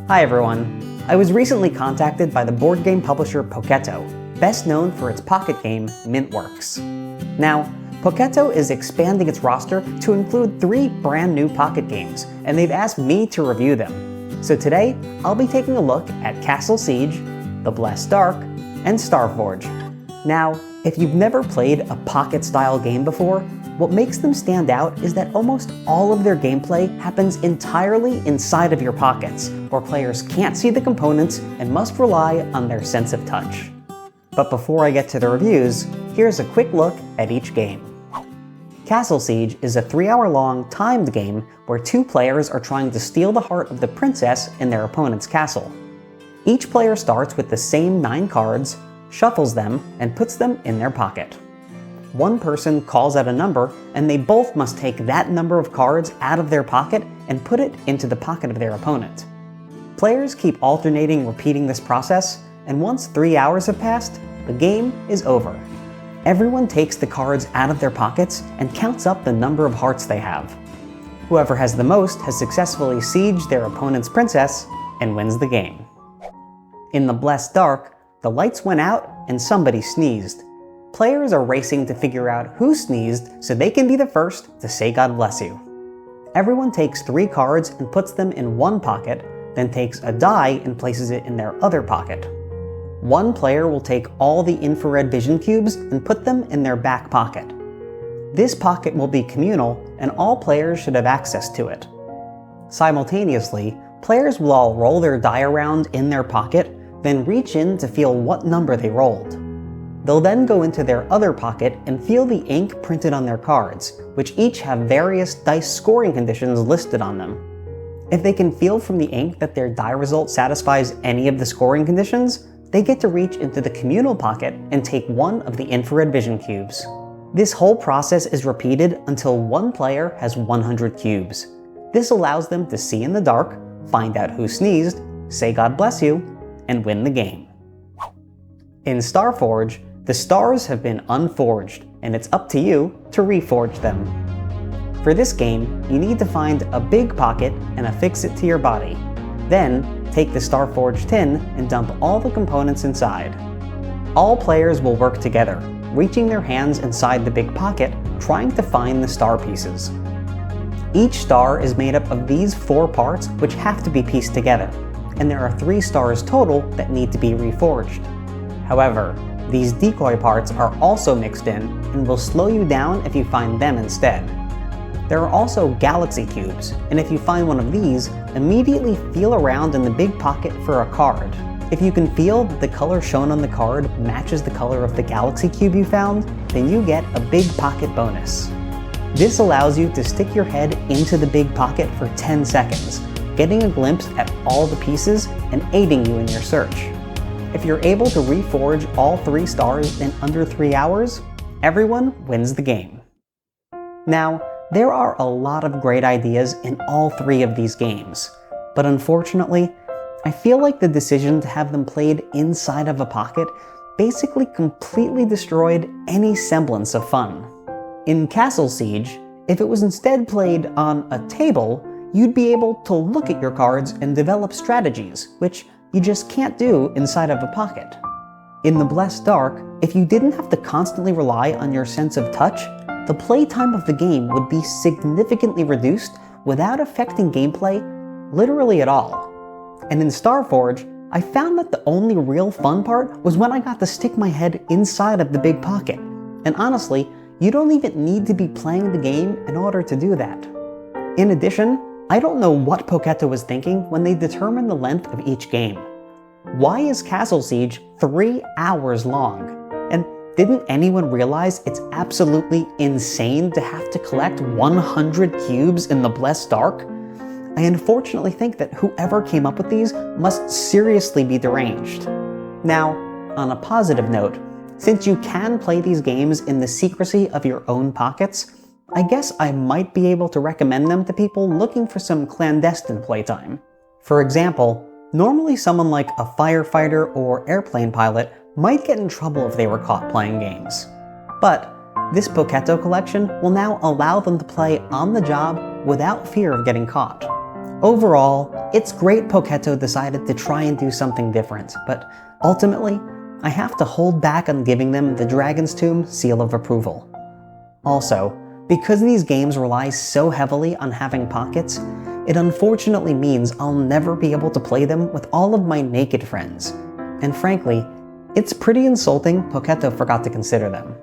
Hi everyone. I was recently contacted by the board game publisher Poketto, best known for its pocket game Mintworks. Now, Poketto is expanding its roster to include 3 brand new pocket games, and they've asked me to review them. So today, I'll be taking a look at Castle Siege, The Blessed Dark, and Starforge. Now, if you've never played a pocket-style game before, what makes them stand out is that almost all of their gameplay happens entirely inside of your pockets, where players can't see the components and must rely on their sense of touch. But before I get to the reviews, here's a quick look at each game. Castle Siege is a 3-hour-long timed game where 2 players are trying to steal the heart of the princess in their opponent's castle. Each player starts with the same 9 cards, shuffles them, and puts them in their pocket. One person calls out a number, and they both must take that number of cards out of their pocket and put it into the pocket of their opponent. Players keep alternating repeating this process, and once 3 hours have passed, the game is over. Everyone takes the cards out of their pockets and counts up the number of hearts they have. Whoever has the most has successfully sieged their opponent's princess and wins the game. In The Blessed Dark, the lights went out and somebody sneezed. Players are racing to figure out who sneezed so they can be the first to say God bless you. Everyone takes 3 cards and puts them in one pocket, then takes a die and places it in their other pocket. One player will take all the infrared vision cubes and put them in their back pocket. This pocket will be communal, and all players should have access to it. Simultaneously, players will all roll their die around in their pocket, then reach in to feel what number they rolled. They'll then go into their other pocket and feel the ink printed on their cards, which each have various dice scoring conditions listed on them. If they can feel from the ink that their die result satisfies any of the scoring conditions, they get to reach into the communal pocket and take one of the infrared vision cubes. This whole process is repeated until one player has 100 cubes. This allows them to see in the dark, find out who sneezed, say God bless you, and win the game. In Starforge, the stars have been unforged, and it's up to you to reforge them. For this game, you need to find a big pocket and affix it to your body. Then, take the Starforge tin and dump all the components inside. All players will work together, reaching their hands inside the big pocket, trying to find the star pieces. Each star is made up of these 4 parts which have to be pieced together, and there are 3 stars total that need to be reforged. However, these decoy parts are also mixed in and will slow you down if you find them instead. There are also galaxy cubes, and if you find one of these, immediately feel around in the big pocket for a card. If you can feel that the color shown on the card matches the color of the galaxy cube you found, then you get a big pocket bonus. This allows you to stick your head into the big pocket for 10 seconds, getting a glimpse at all the pieces and aiding you in your search. If you're able to reforge all 3 stars in under 3 hours, everyone wins the game. Now, there are a lot of great ideas in all 3 of these games, but unfortunately, I feel like the decision to have them played inside of a pocket basically completely destroyed any semblance of fun. In Castle Siege, if it was instead played on a table, you'd be able to look at your cards and develop strategies, which you just can't do inside of a pocket. In The Blessed Dark, if you didn't have to constantly rely on your sense of touch, the playtime of the game would be significantly reduced without affecting gameplay literally at all. And in Starforge, I found that the only real fun part was when I got to stick my head inside of the big pocket. And honestly, you don't even need to be playing the game in order to do that. In addition, I don't know what Poketto was thinking when they determined the length of each game. Why is Castle Siege 3 hours long? And didn't anyone realize it's absolutely insane to have to collect 100 cubes in The Blessed Dark? I unfortunately think that whoever came up with these must seriously be deranged. Now, on a positive note, since you can play these games in the secrecy of your own pockets, I guess I might be able to recommend them to people looking for some clandestine playtime. For example, normally someone like a firefighter or airplane pilot might get in trouble if they were caught playing games. But this Poketto collection will now allow them to play on the job without fear of getting caught. Overall, it's great Poketto decided to try and do something different, but ultimately, I have to hold back on giving them the Dragon's Tomb seal of approval. Also, because these games rely so heavily on having pockets, it unfortunately means I'll never be able to play them with all of my naked friends. And frankly, it's pretty insulting Poketto forgot to consider them.